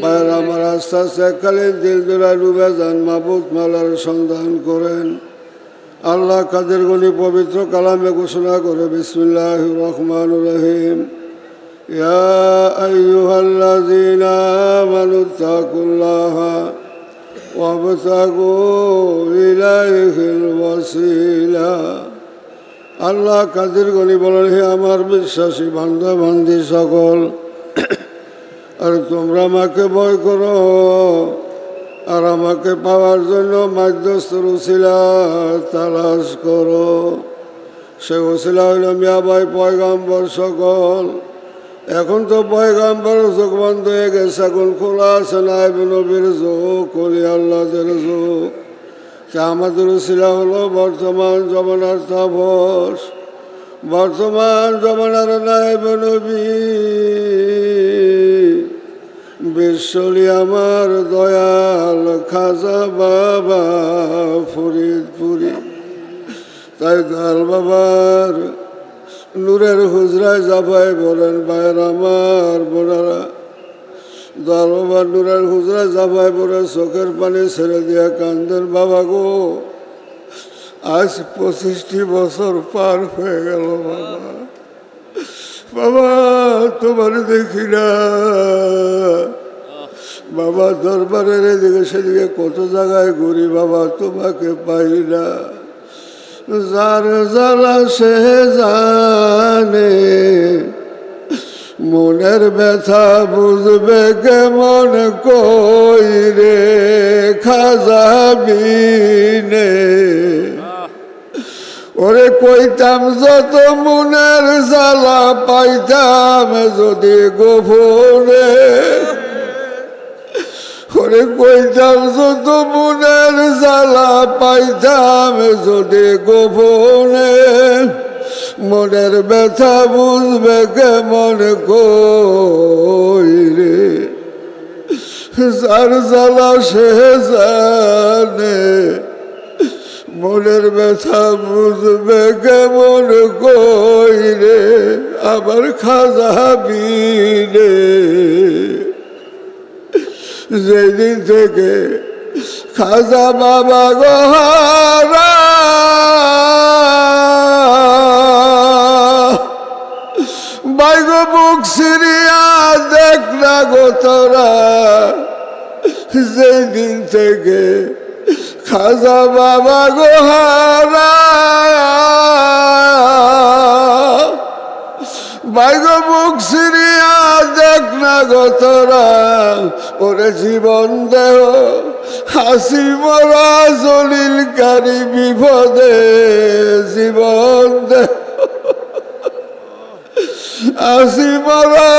পায়ের আমার আস্তে আস্তে এককালীন দিল জোড়ায় ডুবে যান, মাবুদ মালার সন্ধান করেন। আল্লাহ কাদের গনি পবিত্র কালামে ঘোষণা করে বিসমিল্লাহির রহমানির রহিম। ইয়া আইয়ুহাল্লাযীনা আমানুত্তাকুল্লাহা ওয়াবতাগু ইলাইহিল ওয়াসিলা। আল্লাহ কাদের গনি বলেন, হে আমার বিশ্বাসী বান্দা বান্দি সকল, আর তোমরা আমাকে ভয় করো আর আমাকে পাওয়ার জন্য মধ্যস্থর উসিলা তালাশ করো। সে উসিলা হইল মিয়া ভাই পয়গাম্বর সকল। এখন তো পয়গাম্বর চোখ বন্ধ হয়ে গেছে, এখন খোলা আছে নায়েব নবীর যুগ, কলি আল্লাহদের যুগ। আমাদের উসিলা হলো বর্তমান জমানার তাপস, বর্তমান জমানার নায়েব নবী বিশ্বলি আমার দয়াল খাজা বাবা ফরিদপুরি। তাই দয়াল বাবার নূরের হুজরায় জাফাই বলেন ভাইয়ের আমার বোনারা, দয়াল বাবার নূরের হুজরায় জাফাই বলে চোখের পানি ছেড়ে দিয়ে কান্দেন, বাবা গো আজ 25টি বছর পার হয়ে গেল বাবা, বাবা তোমার দেখি না, বাবা দরবারের এদিকে সেদিকে কত জায়গায় ঘুরি, বাবা তোমাকে পাই না। যার জ্বালা সে জানে, মনের ব্যথা বুঝবে কেমন কই রে খাজা বিনে। ওরে কইতাম যত মনের জ্বালা পাইতাম যদি গোপনে, ওরে কইতাম যত মনের জ্বালা পাইতাম যদি গোপনে, মনের ব্যথা বুঝবে কেমন কই রে যার জ্বালা সে জানে, মনের ব্যথা বুঝবে কেমন কই রে আমার খাজা বিনে। যেদিন থেকে খাজা বাবা গোহারা বাইগ বুক সিরিয়া দেখ না গো তোরা, যেদিন থেকে খাজা বাবা গোহারা বাইগ বুক সিরিয়া দেখ না গো তোরা, ওরে জীবন দেহ হাসি মরা জলিলকারী বিপদে, জীবন দেহ হাসি মরা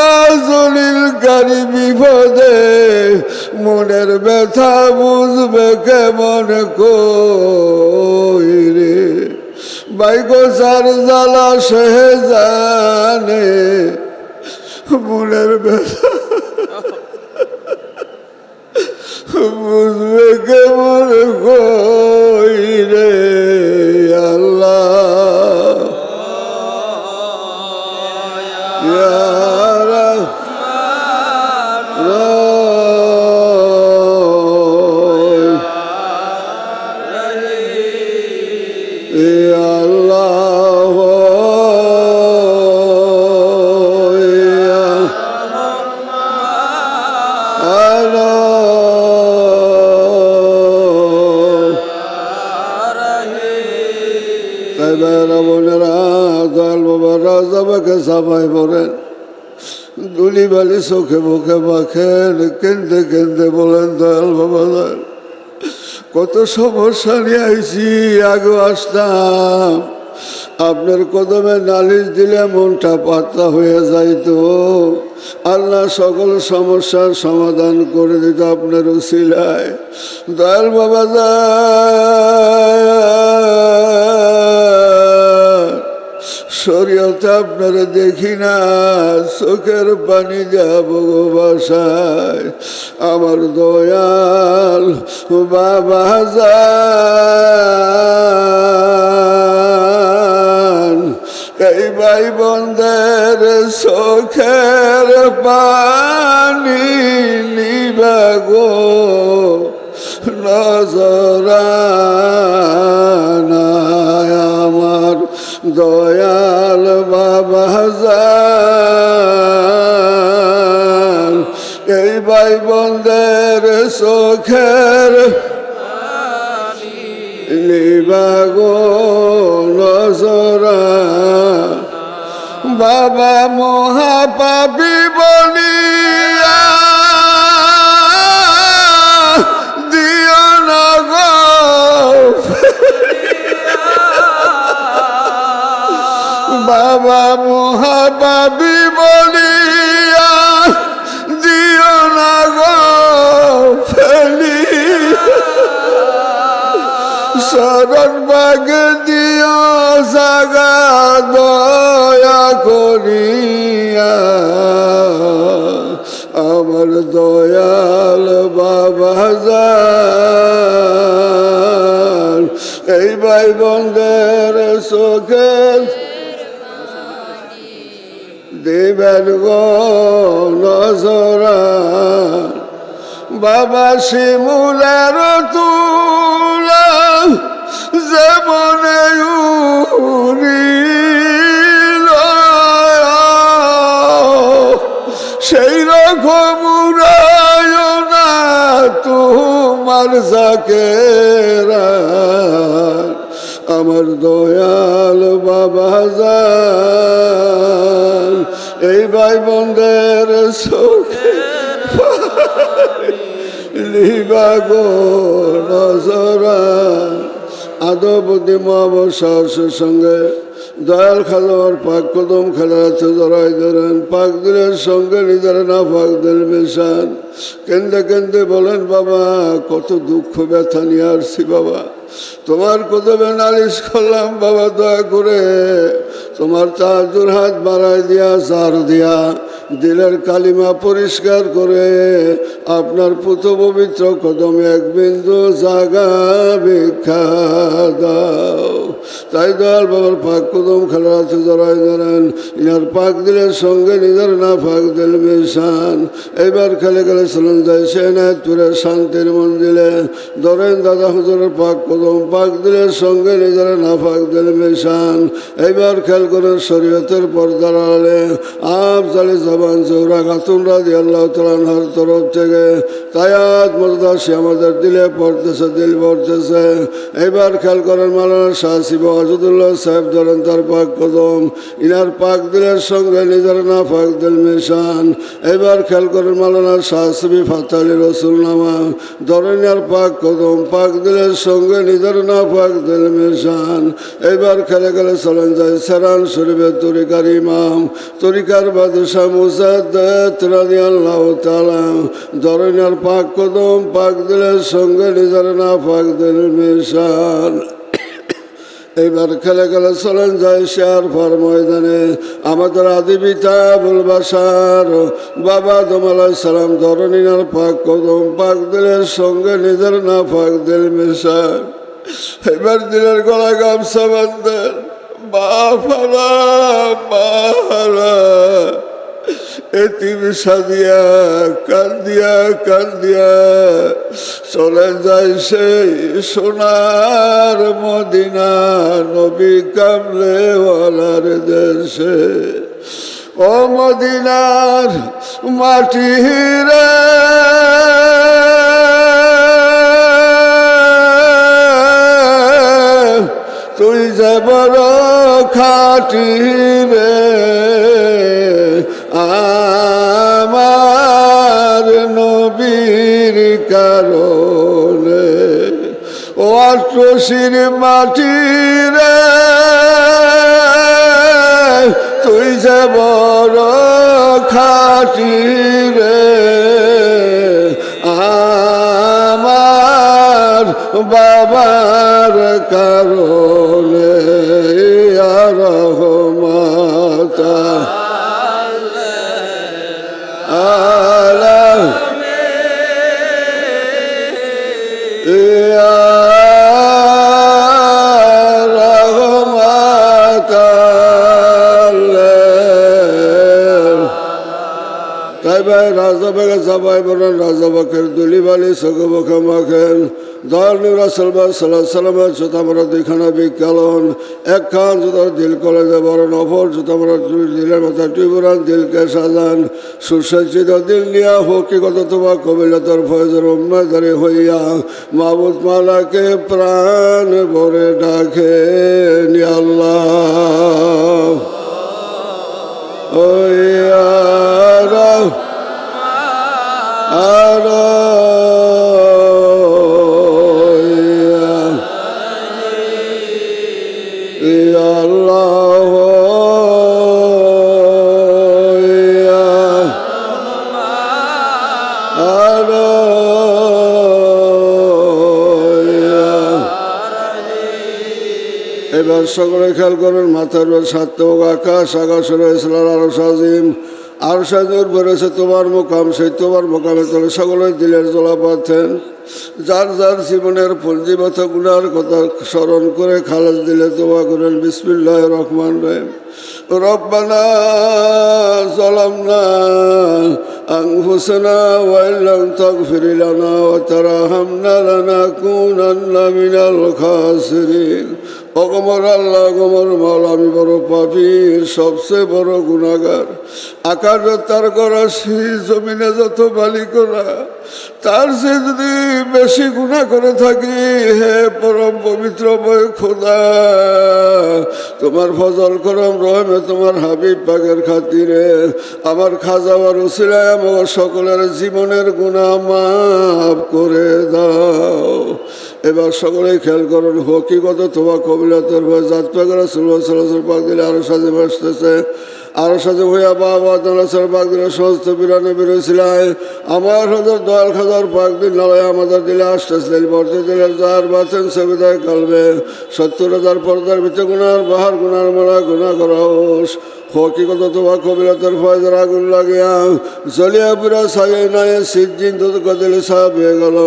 জলিলকারী বিপদে, মনের ব্যথা বুঝবে কেমন কই রে বাইগো যার জ্বালা সে জানে, মনের ব্যথা বুঝবে কেমন কই রে আল্লাহ। সবাই বলেন দুলি বালি চোখে মুখে মাখেন, কেন্দে কেন্দে বলেন দয়াল বাবা দয়াল কত সমস্যা নিয়ে আইছি, আগে আসতাম আপনার কদমে নালিশ দিলে মনটা পাতলা হয়ে যাইতো, আল্লাহ সকল সমস্যার সমাধান করে দিত আপনার উসিলায়। দয়াল বাবা শরীয়তে আপনারা দেখি না, চোখের পানি যাব গো বাসায়, আমার দয়াল বাবা যান এই ভাই বোনদের চোখের পানি নিবা গো নজরানায় আমার দয়াল বাবা যান এই ভাই বোনদের চোখের নিবা গো নজরা বাবা মহাপাপী বলিয়া দিও না গো বাবা মহাপাপী বলিয়া দিও না গো ফেলি শরণ বাগ দিও জাগা দয়া করিয়া আমার দয়াল বাবা যান এই ভাই বোনদের চোখের দেবেন গো নজরা বাবা শিমুলের তুলা যেমনে উড়িল সেই রকম উড়ায় না তোমার জাকেরা আমার দয়াল বাবা যান এই ভাই বোনদের চোখে লিবা গো নজরা আদবদি মহাবর সাহসের সঙ্গে দয়াল খালোয়ার পাক কদম খেলাতে জড়াই ধরেন পাক দিলের সঙ্গে নিজের না পাক দিল মেশান কেন্দে কেন্দে বলেন বাবা কত দুঃখ ব্যথা নিয়ে আসছি বাবা তোমার কদমে নালিশ করলাম বাবা দয়া করে তোমার তাজুর হাত বাড়াই দিয়া জার দিয়া দিলের কালিমা পরিষ্কার করে আপনার পুত পবিত্র কদমে এক বিন্দু জাগা ভিক্ষা দাও তাই দয়াল বাবার পাক কদম খেলাতে জড়াই ধরেন ইনার পাক দিলের সঙ্গে নিজের না পাক দিল মেশান এবার খেলে খেলে চলেন যায় সে নায়তপুরের শান্তির মন্দিরে ধরেন দাদা হুজুরের পাক কদম পাক দিলের সঙ্গে নিজের না পাক দিল মেশান এইবার খেল করেন শরীয়তের পর্দার আড়ালে আফজালি জবান জোহরা খাতুন রাদিয়াল্লাহু তাআলা আনহার তরফ থেকে তায়াত মুরদাসি আমাদের দিলে পড়তেছে দিল পড়তেছে এইবার খেয়াল করেন মাওলানা শাহ শিবা ওয়াজুদুল্লাহ সাহেব ধরেন তার পাক কদম ইনার পাক দিলের সঙ্গে নিজের না পাক দিল মেশান এইবার খেয়াল করেন মাওলানা শাহ শিবি ফাতালি রসুল নামা ধরেন আর পাক কদম পাক দিলের সঙ্গে নিজের না পাক দিল মেশান এইবার খেলে গেলে চলেন যায় সেরান শরীফের তরিকার ইমাম তরিকার বাদশাহ মুজাদ্দেদ রাদিয়াল্লাহু তাআলা ধরেন আর পাক কদম পাক দিলের সঙ্গে নিজের না পাক দিল মেশান এইবার খেলে খেলে চলেন যায় শেয়ার ফার ময়দানে আমাদের আদি পিতা আবুল বাশার বাবা আদম আলাইহিস সালাম ধরনিনার পাক কদম পাক দিলের সঙ্গে নিজের না পাক দিল মেশান এবার দিলের গলায় গামছা বাঁধেন বাফারা বাহারা এতিম সাদিয়া কান্দিয়া চলে যায় সেই সোনার মদিনা নবী কামলেওয়ালার দেশে ও মদিনার মাটি রে তুই যে বড় খাটি রে আমার নবীর কারণে ও আট্রসির মাটি রে তুই যে বড় খাটি রে আমার বাবার কারণে রহমতা আলা রহমতা রাজা বেগে চাপাই বলেন রাজা বাকের দুলিবালি চোখে মুখে মাখেন দয়াল নবী রাসূলুল্লাহ সাল্লাল্লাহু আলাইহি ওয়াসাল্লামের জুতা আমরা দুইখানা বিকালন একখান জুতার দিল কলেজে বরণ অপর জুতা আমরা দিলের মাথায় টুইবুরান দিলকে সাজান সুসজ্জিত দিল নিয়া হকিগত তোমার কবিলাতর ফয়জের উম্মেদারি হইয়া মাবুদ মালাকে প্রাণ ভরে ডাকে নি আল্লাহ ও ইয়া রাব এবার সকলে খেয়াল করেন মাথার উপর সাত আকাশ আকাশে রয়েছিল আরশ আজিম আরশ আজিমের উপরে রয়েছে তোমার মোকাম সেই তোমার মোকামে তোলে সকলে দিলের জ্বলা পাচ্ছেন যার যার জীবনের পঞ্জীবত গুণার কথা স্মরণ করে খালাস দিলে তোমা করেন বিসমিল্লাহির রহমানির রহিম রব্বানা যালামনা আনফুসানা ওয়া ইল্লাম তাগফির লানা ওয়া তারহামনা লানাকুনান্না মিনাল খাসিরিন অগমর আল্লাহ গমর মাল আমি বড় পাপী সবচেয়ে বড় গুনাহগার আকাশ তার করা জমিনে যত বালি করা তার সে যদি বেশি গুনাহ করে থাকি হে পরম পবিত্রময় খোদা তোমার ফজল করম রহমে তোমার হাবিব পাকের খাতিরে আমার খাজা আমার উসিলায় আমার সকলের জীবনের গুনাহ মাফ করে দাও এবার সকলেই খেয়াল করুন হকিগত তোমার কবিলাতের ভয় জাত পাকের রাসূলুল্লাহ পাক দিলে আরো সাজে আসতেছে আরো সাজে হইয়া বাবা দালাসের পাক দিলে সমস্ত বিরানে বেরোছিলায় আমার হজর দয়াল খাজার পাক দিন নালায় আমাদের দিলে আসতেছে বর্তে দিলে যার বাঁচেন সে বিদায় কালবে ৭০,০০০ পর্দার ভিতরে গুনার বাহার গুনার মালা গুনাহ করা হোস হকিগত তোমার কবিলাতের ফয়জার আগুন লাগিয়া জলিয়া পুরা সাজে নাই সিজ্জিন তো দিলে সাহেব হয়ে গেল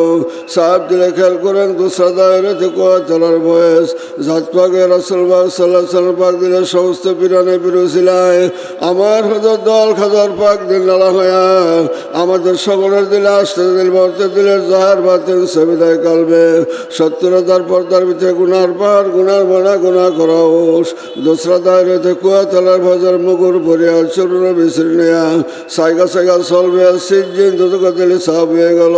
সাহেব দিলে খেয়াল করেন দুসরা দায়ের থেকে চলার বয়স জাত পাকে রাসূলুল্লাহ সাল্লাল্লাহু আলাইহি ওয়াসাল্লাম পাক দিলে সমস্ত বিরানে বিরোছিলায় আমার হজর দল খাজার পাক দিল নালা হইয়া আমাদের সকলের দিলে আসতে দিল বর্তে দিলে যাহার বাতেন সে বিদায় কালবে ৭০,০০০ পর্দার ভিতরে গুনার পার গুনার মানা গুনাহ করা হোস দুসরা দায়ের থেকে চলার ভজার মুগুর ভরিয়া চরুণ বিছড়ি নেয়া সাইগা সাইগা চলবে সিজ্জিন দুদক দিলে সাহেব হয়ে গেল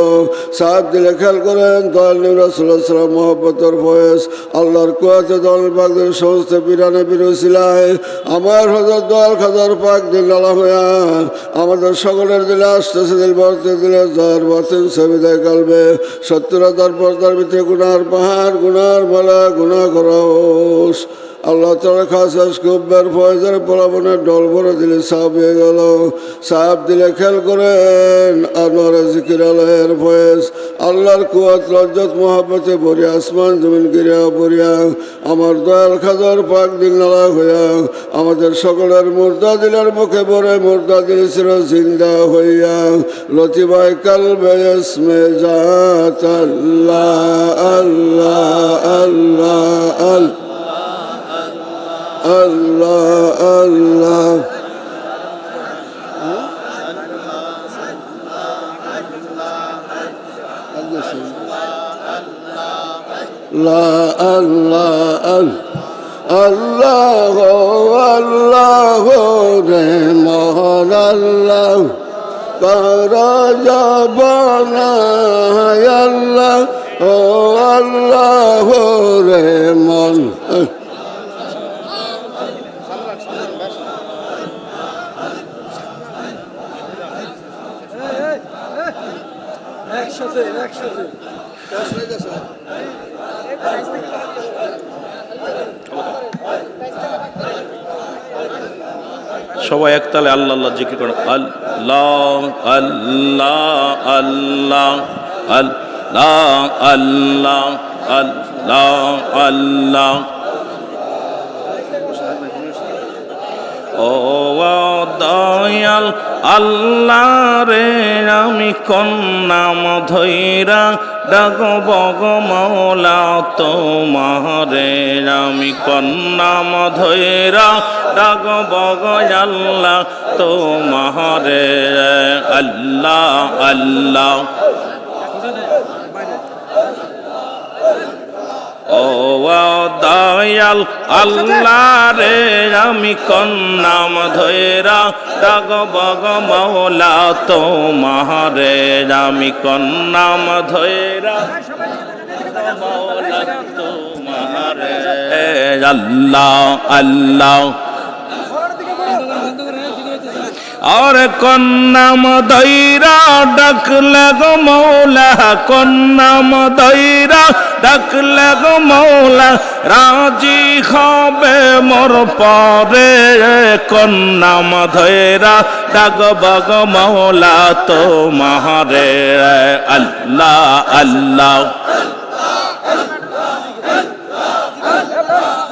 সাহেব দিলে খেয়াল করেন দয়াল নবী রাসূলুল্লাহ সাল্লাল্লাহু আলাইহি ওয়াসাল্লাম মহব্বতের বয়স আল্লাহর কুয়াতে দল পাকদের সমস্ত বিরানে বিরোছিলায় আমার হযরত দয়াল খাজার পাক দিল আলা হইয়া আমাদের সকলের দিলে আসতেছে দিল বর্তে দিলে যার বাতেন সে বিদায় কালবে ৭০,০০০ পর্দার ভিতরে গুনার পাহাড় গুনার মালা গুনাহ করা হোস আল্লাহ তাআলা খাস কুব্বের ফয়জের পলাবনের ডল ভরে দিলে সাহেব হয়ে গেল সাহেব দিলে খেয়াল করেন আনোয়ারে জিকির আলহের ফয়েজ আল্লাহর কুয়াত লজ্জত মহাব্বতে ভরিয়া আসমান জমিন গিরিয়া ভরিয়া আমার দয়াল খাজার পাক দিল নালা হইয়া আমাদের সকলের মুর্দা দিলের মুখে ভরে মুর্দা দিল ছিল জিন্দা হইয়া লতিবাই কালবে ইসমে জাত আল্লাহ আল্লাহ আল্লাহ আল্লাহ Allah Allah La Allah Allah Allah Rahman Allah Karaja bana Allah Allah Rahman সবাই একতালে আল্লাহ আল্লাহ জিকির করেন আল্লাহ আল্লাহ আল্লাহ আল্লাহ আল্লাহ আল্লাহ আল্লাহ ও দয়াল আল্লাহ রে আমি কোন নাম ধইরা ডাকব গো মৌলা তোমারে আমি কোন নাম ধইরা ডাকব গো আল্লাহ তোমারে আল্লাহ আল্লাহ ও দয়াল আল্লাহ রে আমি কোন নাম ধইরা ডাকব গো মৌলা তোমারে আমি কোন নাম ধইরা মৌলা তোমারে আল্লাহ আল্লাহ और কোন নাম ধইরা ডাকলে গো মৌলা কোন নাম ধইরা ডাকলে গো মৌলা রাজি হবে মোর পরে কোন নাম ধইরা ডাকব গো মৌলা তোমারে আল্লাহ আল্লাহ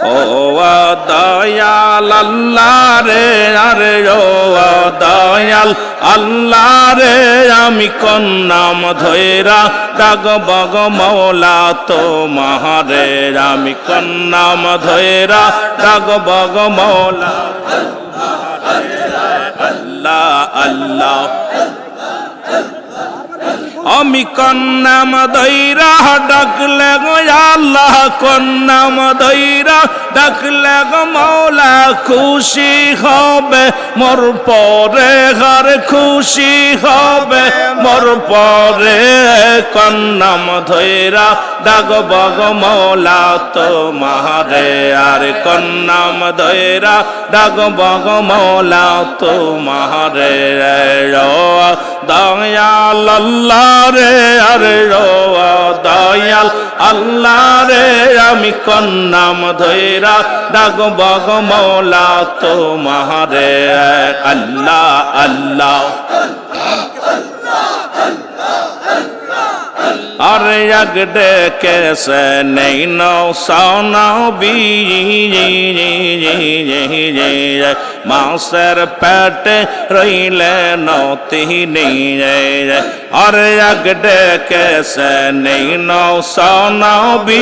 ও দয়াল আল্লাহ রে আরে ও দয়াল আল্লাহ রে আমি কোন নাম ধইরা ডাকব গো মৌলা তোমারে আমি কোন নাম ধইরা ডাকব গো মৌলা আল্লাহ আল্লাহ আমি কোন নাম ধইরা ডাকলে গো আল্লাহ কোন নাম ধইরা ডাকলে গো মৌলা খুশি হবে মোর পরে ঘর খুশি হবে মোর পরে কোন নাম ধইরা ডাকব গো মৌলা তোমারে আর কোন নাম ধইরা ডাকব গো মৌলা তোমারে দয়াল আল্লাহ রে আরে দয়াল আল্লাহ রে আমি কোন নাম ধইরা ডাকব গো মৌলা তোমারে আল্লাহ আল্লাহ अरे अगडे कैसे नहीं नो सोनाओ बी मासर पैट रही ले नौती नहीं अरे अगडे कैसे नहीं नो सोनाओ बी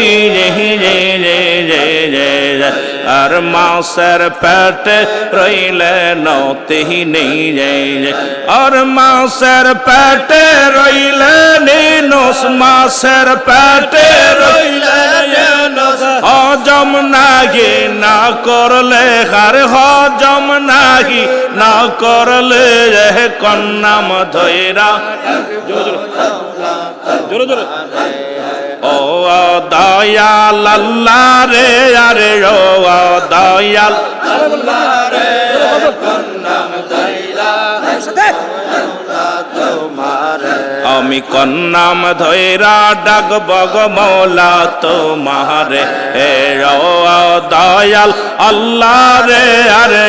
अर मासर पैट रही ले नौती नहीं और मासर पैट रही ले नीनोस मासर पैटे रइले हजम नागी ना करले हर हजम नागी ना करले कोन नाम धइरा जोर जोर ओ दयाल अल्लाह रे अरे ओ दयाल अल्लाह रे कोन नाम धइरा আমি কোন নাম ধইরা ডাকব গো মৌলা তোমারে হে দয়াল আল্লাহ রে আরে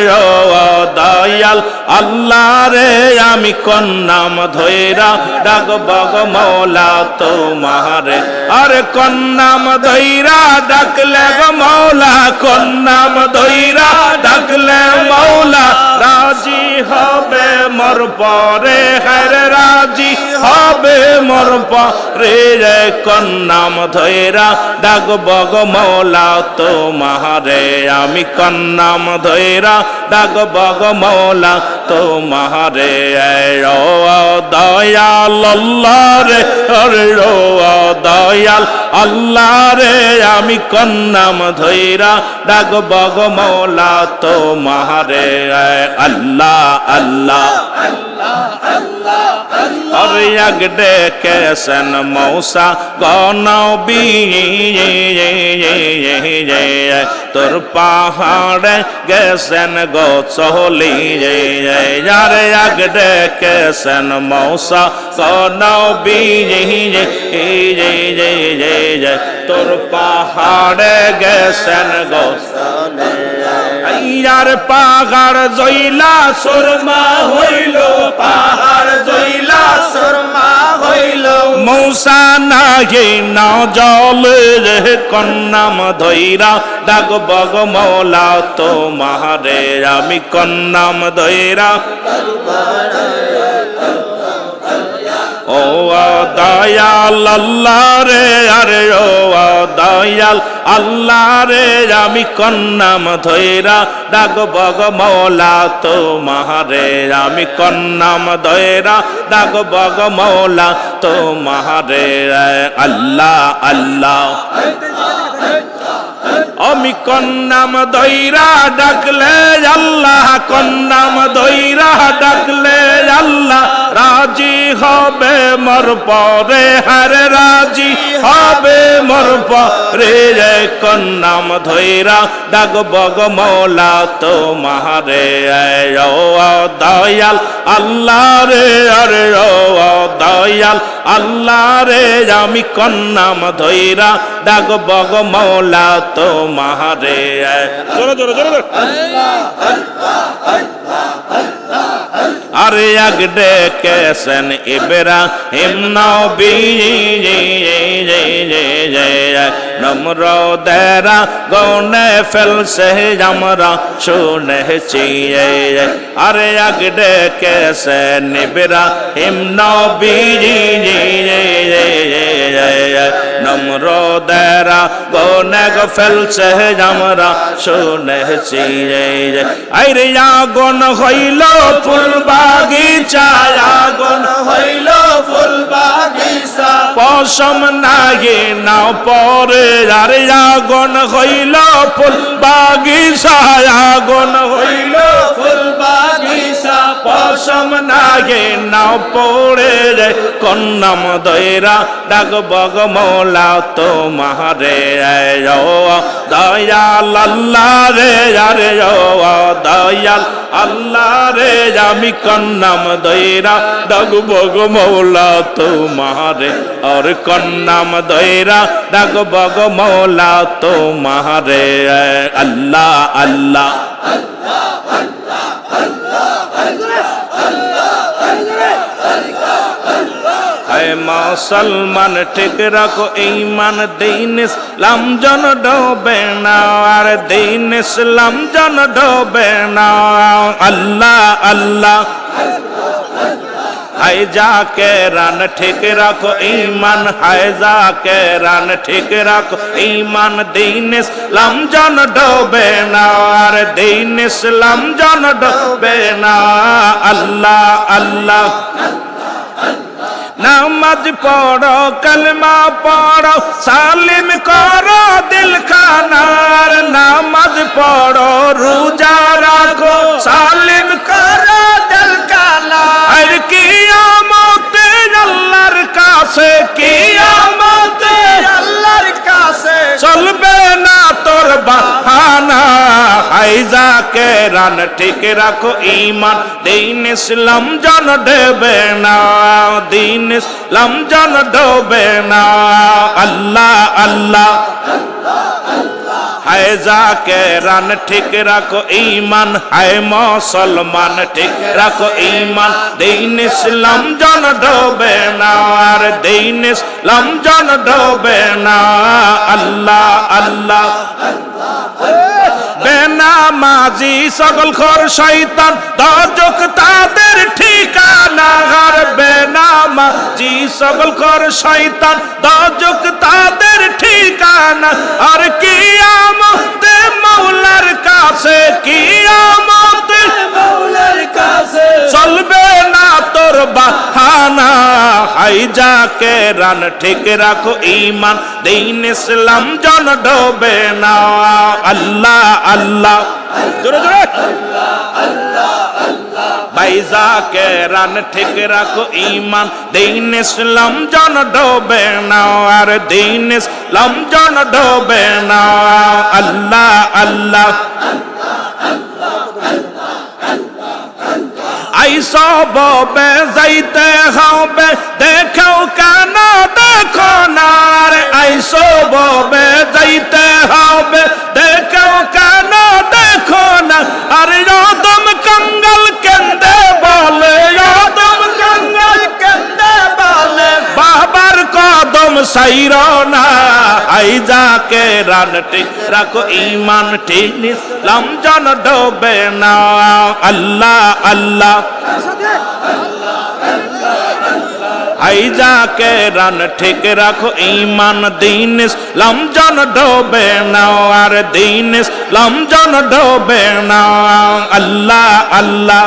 দয়াল আল্লাহ রে আমি কোন নাম ধইরা ডাকব গো মৌলা তোমারে আরে কোন নাম ধইরা ডাকলে গো মৌলা কোন নাম ধইরা ডাকলে মৌলা রাজি হবে মোর পরে হরে রাজি হবে মোর পরে কোন নাম ধইরা ডাকব গো মৌলা তোমারে আমি কোন নাম ধইরা ডাকব গো মৌলা তোমারে দয়াল আল্লাহ রে আরে দয়াল আল্লাহ রে আমি কোন নাম ধইরা ডাকব গো মৌলা তোমারে আল্লাহ আল্লাহ अरे अगडे कैसन मौसा गौनौ बी তোর পাহাড়ে গেছেন গো চলি যারে আগডে কেছেন মৌসা গনৌ বি তোর পাহাড়ে গেছেন গো ইয়ার পাহাড় জইলা সুরমা হইল পাহাড় জইলা সুরমা হইল মৌসা নাহি না জলে রে কন্নাম ধৈরা ডাকব গো মৌলা তোমারে আমি কন্নাম ধৈরা ও দয়াল আল্লাহ রে আরে ও দয়াল আল্লাহ রে আমি কন্নাম ধৈরা ডাকব গো মৌলা তোমারে আমি কন্নাম ধৈরা ডাকব গো মৌলা তোমারে আল্লাহ আল্লাহ আমি কন্নাম দইরা ডাকলে আল্লাহ কন্নাম দইরা ডাকলে আল্লাহ রাজি হবে মোর পরে হারে রাজি হবে মোর পরে রে কন্নাম ধইরা ডাকব গো মৌলা তোমারে ও দয়াল আল্লাহ রে আরে ও দয়াল আল্লাহ রে আমি কন্নাম ধইরা ডাকব গো মৌলা তোমারে জোরে জোরে জোরে আরে আগ ডেকেছেন ইব্রাহিম নবী নমরুদেরা গনে ফেলছে আমরা শুনেছি আরে আগ ডেকেছেন ইব্রাহিম নবী নমরুদেরা গনে ফেলছে আমরা শুনেছি আরে আগুন হইল ফুল বাগিচা আগুন হইল ফুল বাগিচা পশম নাহি না পরে আরে আগুন হইল ফুল বাগিচা আগুন হইল ফুল বাগিচা পশম নাহি না পরে রে কন্নাম দইরা ডাকব গো মৌলা তোমারে ও দয়াল আল্লাহ রে আরে ও দয়াল আল্লাহ রে আমি কন্নাম দইরা ডাকব গো মৌলা তোমারে আর কন্নাম দইরা ডাকব গো মৌলা তোমারে আল্লাহ আল্লাহ মুসলমান ঠিক রাখো ঈমান দিন ইসলাম জন ডোবে না আর দিন ইসলাম জন ডোবে না আল্লাহ আল্লাহ হায় যাকে রান ঠিক রাখো ঈমান হায় যাকে রান ঠিক রাখো ঈমান দিন ইসলাম জন ডোবে না আর দিন ইসলাম জন ডোবে না আল্লাহ আল্লাহ নামাজ পড়ো কলমা পড়ো সালিম করো দিল খানার নামাজ পড়ো রোজা রাখো সালিম করো দিল খানার আর কিয়ামতে আল্লাহর কাছে কিয়ামতে আল্লাহর কাছে চলবে না তোর বাহানা হাই যাকে রান ঠিক রাখো ঈমান দিন ইসলাম জন দেবে না দিন ইসলাম জন ডোবে না আল্লাহ আল্লাহ হায় যাকে রান ঠিক রাখো ঈমান হায় মুসলমান ঠিক রাখো ঈমান দিন ইসলাম জন ডোবে না আর দিন ইসলাম জন ডোবে না আল্লাহ আল্লাহ বেনামাজি সকল খোর শয়তান দোজখ তাদের ঠিকানা আর বেনামাজি সকল খোর শয়তান দোজখ তাদের ঠিকানা আর কিয়ামতে মাওলার কাছে কিয়ামতে মাওলার কাছে চলবে না তোর বাহানা হাই যাকে রান ঠিক রাখো ঈমান দিন ইসলাম জন ডোবে না আল্লাহ আল্লাহ জোরে জোরে ভাই যাকে রান ঠিক রাখো ঈমান দিন ইসলাম জন ডোবে না আর দিন ইসলাম জন ডোবে না আল্লাহ আল্লাহ আইসো ববে যাইতে হবে দেখো কেন দেখো না রে আইসো ববে যাইতে হবে দেখো কেন দেখো না আরে আদম কঙ্গাল কেন্দে বলে আদম কঙ্গাল কেন্দে বলে বাবার সাইরো না আইজাকে রান ঠিক রাখো ঈমান ঠিক ইসলাম যেন ডোবে না আল্লাহ আল্লাহ আইজাকে রান ঠিক রাখো ঈমান দিন ইসলাম যেন ডোবে না আর দিন ইসলাম যেন ডোবে না আল্লাহ আল্লাহ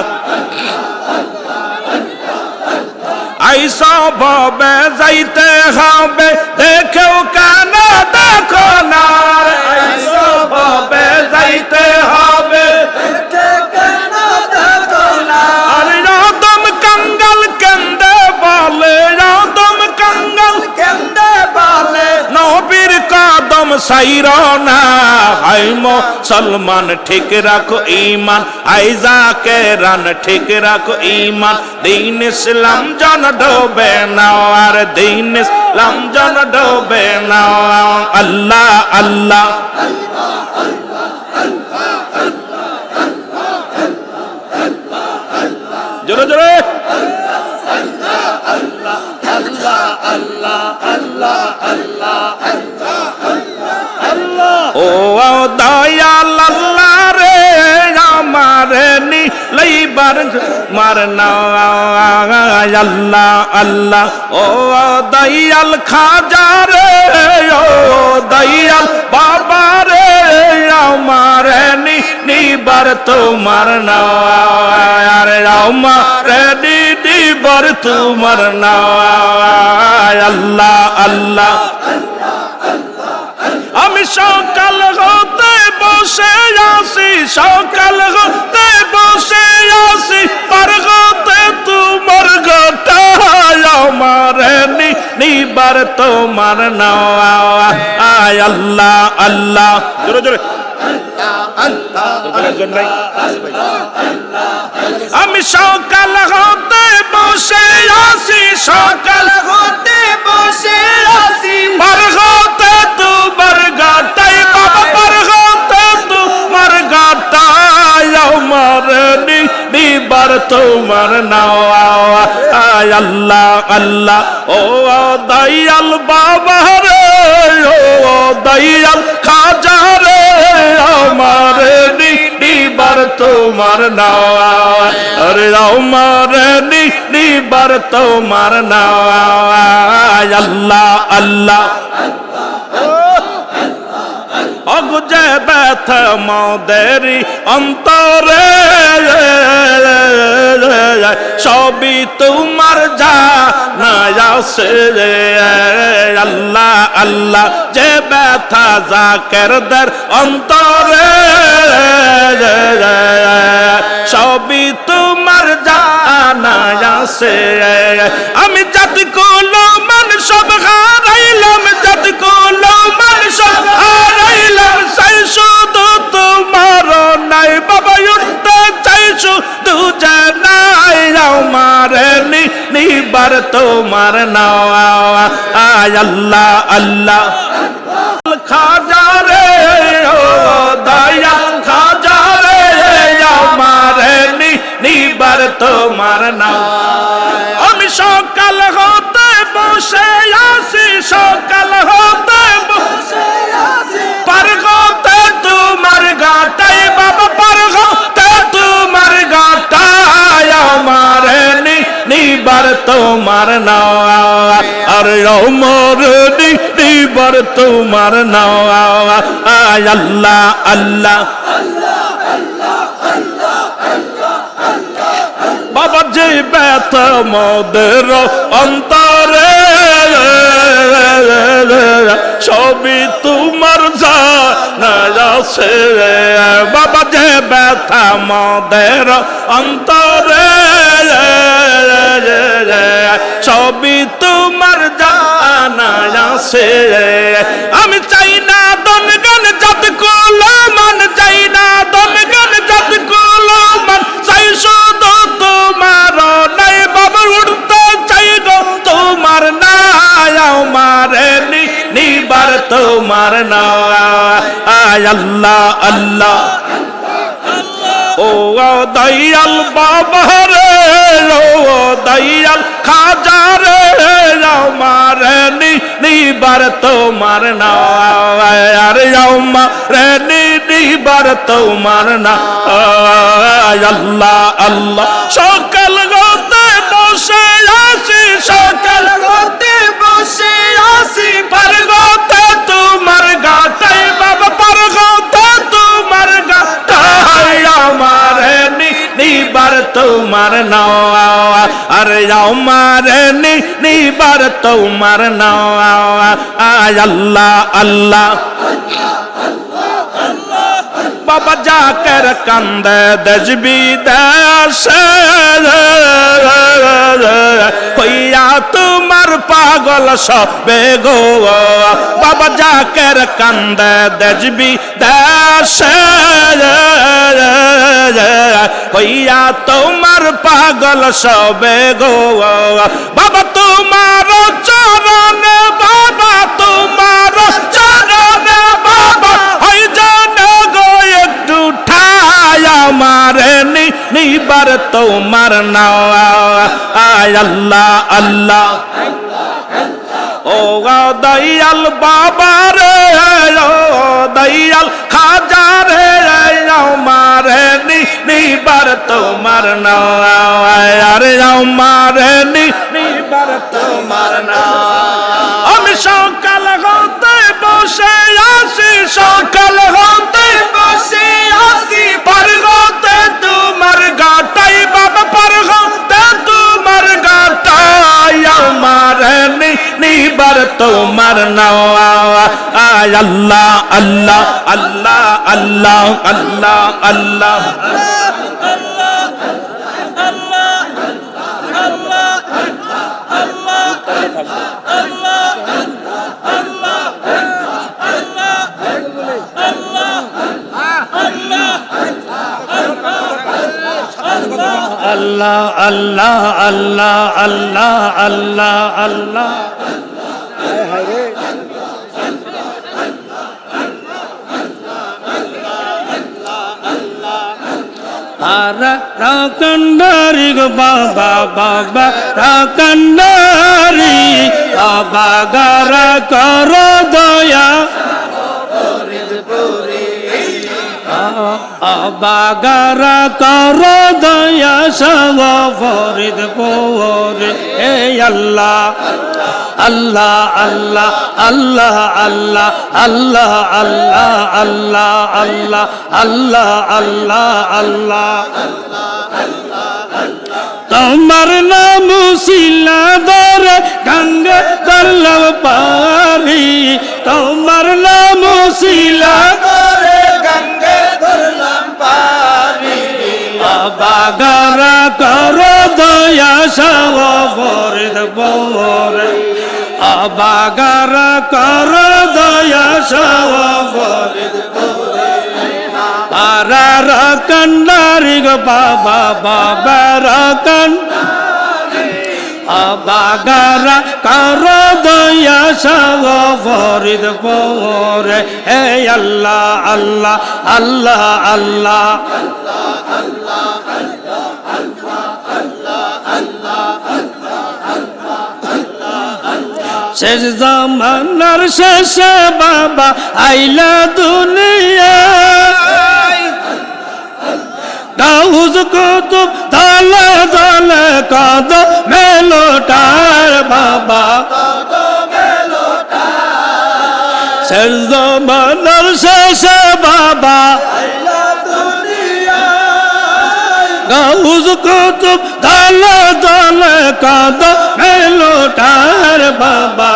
আইসা ভাবে যাইতে হবে দেখেও কেন দেখো না আইসা ভাবে যাইতে হবে আর আদম কাঙ্গাল কেন্দে বলে আদম কাঙ্গাল কেন্দে বলে নবীর কদম সাইরো না হাই মুসলমান ঠিক রাখো ঈমান আইজাকে রান ঠিক রাখো ঈমান দিন ইসলাম যেন ডোবে না আর দিন ইসলাম যেন ডোবে না আল্লাহ আল্লাহ জোরে জোরে ও দয়াল আল্লাহ রে আমার নি লইবার মারনা আল্লাহ আল্লাহ ও দয়াল খাজা রে ও দয়াল বাবা রে আমার নি নিবার তোমার না আরে আমার নি নিবার তোমার না আল্লাহ আল্লাহ আমি সকাল হতে বসে আসি সকাল হতে বসে আসি পার হতে তোমার গোটা আমার নিবার তোমার নাওয়া আয় আল্লাহ আল্লাহ জোরে জোরে আমি সকাল হতে বসে আসি সকাল হতে বসে আসি পার হতে তোমার গাটাই বাবা পার হতে তোমার গাটাই আমার নিবার তোমার নাওয়া আয় আল্লাহ আল্লাহ ও দয়াল বাবা রে ও দয়াল খাজা রে আমার নিবার তোমার নাওয়া আরে আমার নিবার তোমার নাওয়া আল্লাহ আল্লাহ অগুজে ব্যথা মোদেরি অন্তরে সবই তোমার জানা আছে আল্লাহ আল্লাহ যে ব্যথা জাকেরদের অন্তরে সবই তোমার জানা আছে আমি জাতি কোলো মান সব হারাইলাম জাতি কোলো মান সব হারাইলাম চাই শুধু তোমার নাই বাবা উঠতে চাই শুধু জানাই আমার নিবার তোমার নাওয়া আয় আল্লাহ আল্লাহ খাজা রে ও দয়া খাজা রে আমার নিবার তোমার নাওয়া আমি সকাল হতে বসে আসি সকাল হতে বসে আসি পার হতে তোমার গাটাই বাবা পার হতে তোমার গাটাই আমার নিবার তোমার নাওয়া আর আমার নিবার তোমার নাওয়া আয় আল্লাহ আল্লাহ বাবা যে ব্যথা মোদের অন্তরে সবই তোমার জানা আছে বাবা যে ব্যথা মোদের অন্তরে সবই তোমার জানা আছে আমি চাই না দনগান জাত কোলা মান চাই না দনগান জাত কোলা মান চাই শুধু তোমার নাই বাবা উঠতে চাই গো তোমার নাই আমার নিবার তোমার না আয় আল্লাহ আল্লাহ ও দয়াল বাবা রে ও দয়াল খাজা রে আমার নিবার তোমার নাম আর আমারে নিবার তোমার নাম আল্লাহ আল্লাহ সকাল হতে বসে আছি সকাল হতে বসে আছি পার হতে তোমার গাটাই বাবা পার হতে তোমার গাটাই আমারে নিবার তোমার নাম আর আমারে নিবার তোমার নাম আল্লাহ আল্লাহ বাবা জাকের কান্দে দেজবি দেশে হইয়া তোমার পাগল সবে গো বাবা জাকের কান্দে দেজবি দেশে হইয়া তোমার পাগল সবে গো বাবা তোমার চরণে বাবা তোমার চরণে বাবা হই জানা গো একটু ঠাই আমারে নিবার তোমার নাম আল্লাহ আল্লাহ ও দয়াল বাবা রে ও দয়াল খাজা রে আমারে নিবার তোমার নাম আরে আমারে নিবার তোমার নাম আমি সকাল হতে বসে আছি সকাল হতে বসে আছি পার হতে তোমার গাটাই বাবা পার হতে তোমার গাটাই আমারে নিবার তোমার নাম আল্লাহ আল্লাহ আল্লাহ আল্লাহ আল্লাহ আল্লাহ আল্লাহ আল্লাহ আল্লাহ আল্লাহ আল্লাহ আল্লাহ আর রাকন্ডারি গো বাবা বাবা রাকন্ডারি বাবা গারা কর দয়া বাগারা কর দয়া সব ফরিদ পোরে হে আল্লাহ আল্লাহ আল্লাহ আল্লাহ আল্লাহ আল্লাহ আল্লাহ আল্লাহ আল্লাহ আল্লাহ আল্লাহ আল্লাহ তোমার নাম শিলা ধরে গঙ্গা দল্লভ পারি তোমার নাম শিলা বাগারা কর দয়া সব ফরিদ পোরে বাগারা কর দয়া সব ফরিদ পোরে আরা রকন্ডারি গো বাবা বাবা রকন্ডারি বাগারা কর দয়া সব ফরিদ পোরে হে আল্লাহ আল্লাহ আল্লাহ আল্লাহ শেষ জামানার শেষে বাবা আইলা দুনিয়া গাউজ কুতুব দলে দলে কদ মেলোটার বাবা শেষ জামানার শেষে বাবা গাউজ কুতুব দলে দলে কদ মেলোটার বাবা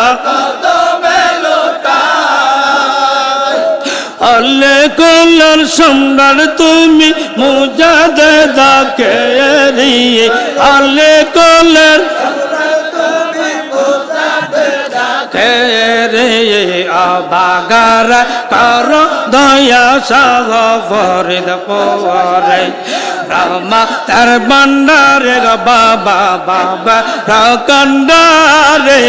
আল্লে কলার সম্রাট তুমি মুজাদ্দেদা কেরি আল্লে কলার কেরে আবাগারা কর দয়া সব ফরিদ পোরে রামা তার বন্ডারে বাবা বাবা রকন্ডারে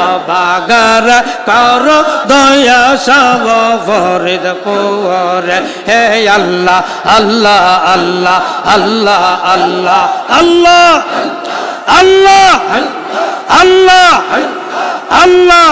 আবাগারা কর দয়া সব ফরিদ পোরে হে আল্লাহ আল্লাহ আল্লাহ আল্লাহ আল্লাহ আল্লাহ আল্লাহ আল্লাহ আল্লাহ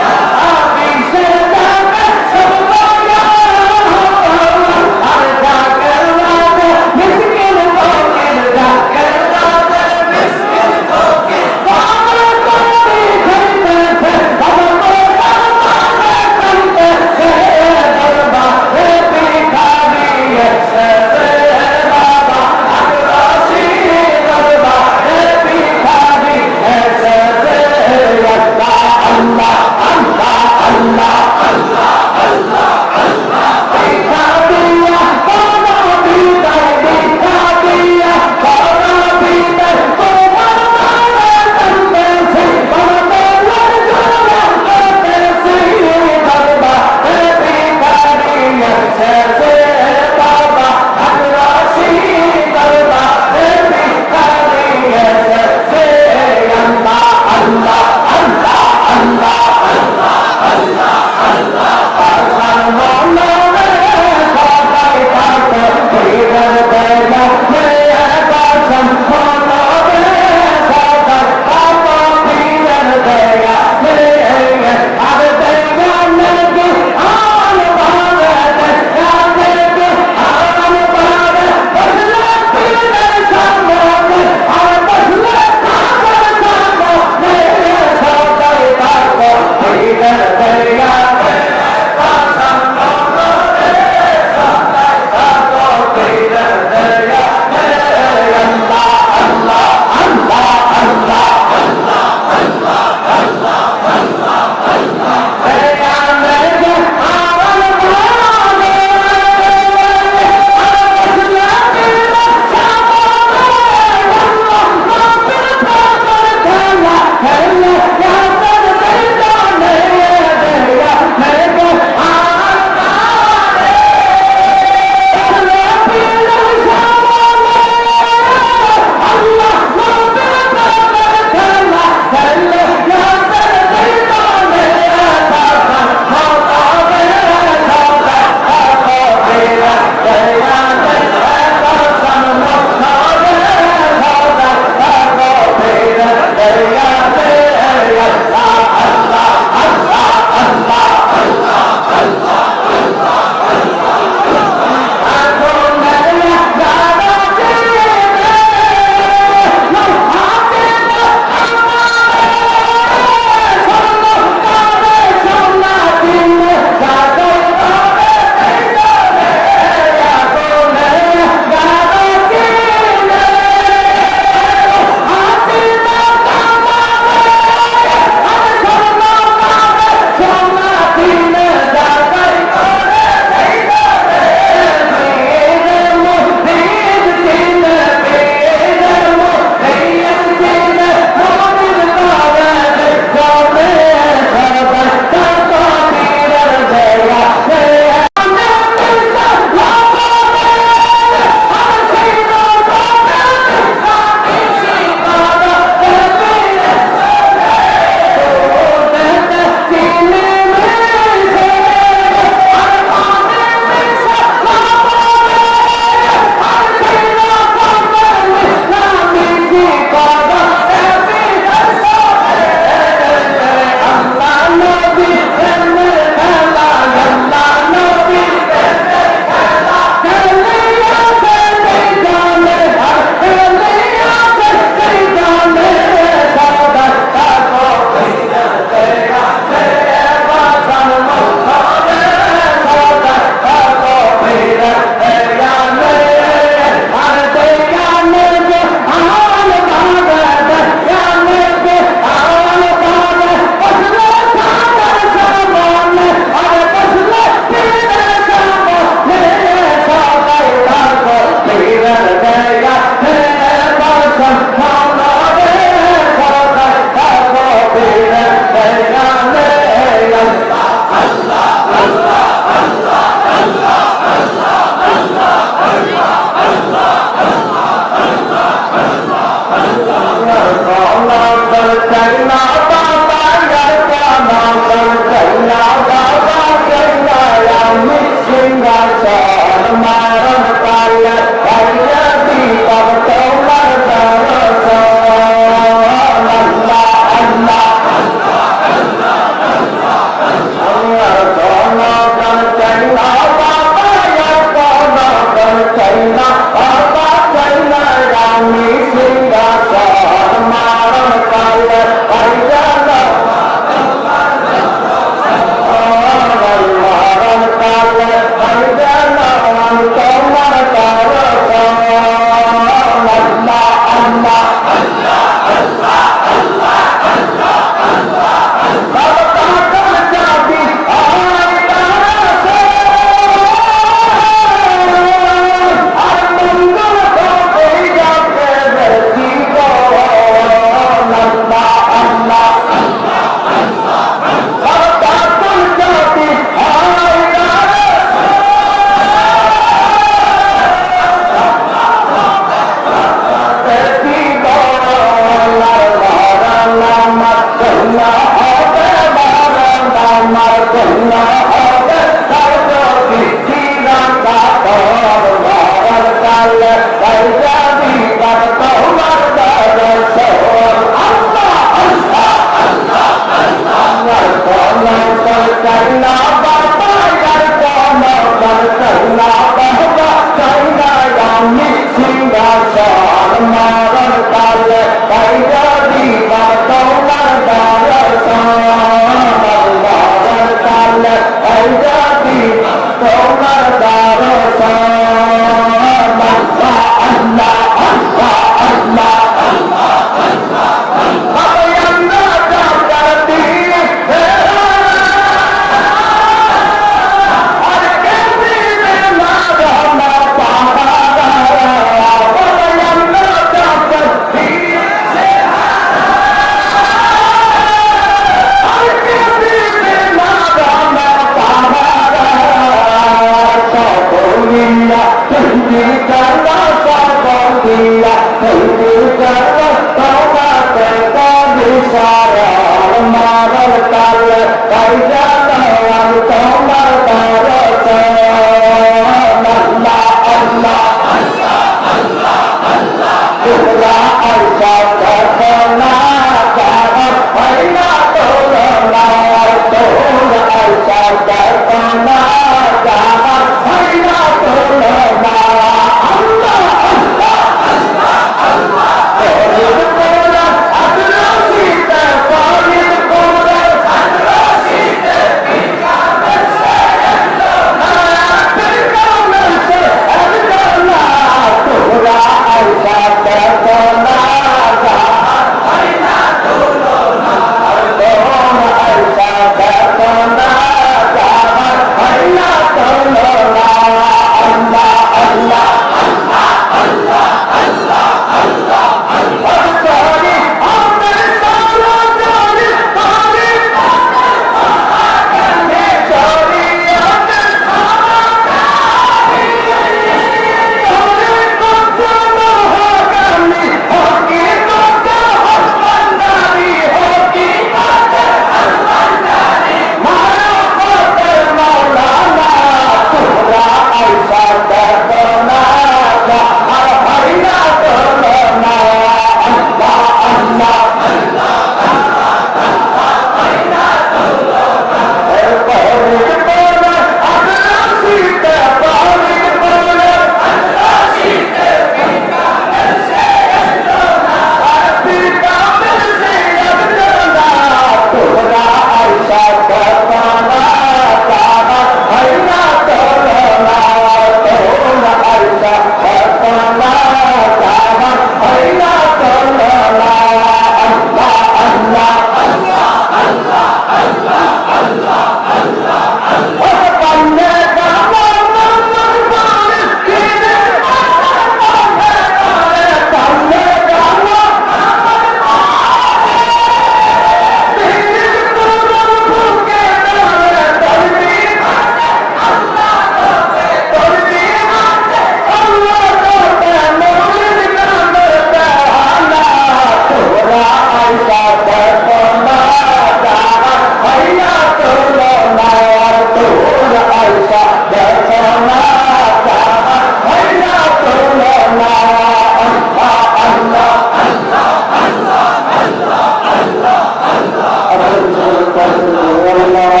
Allah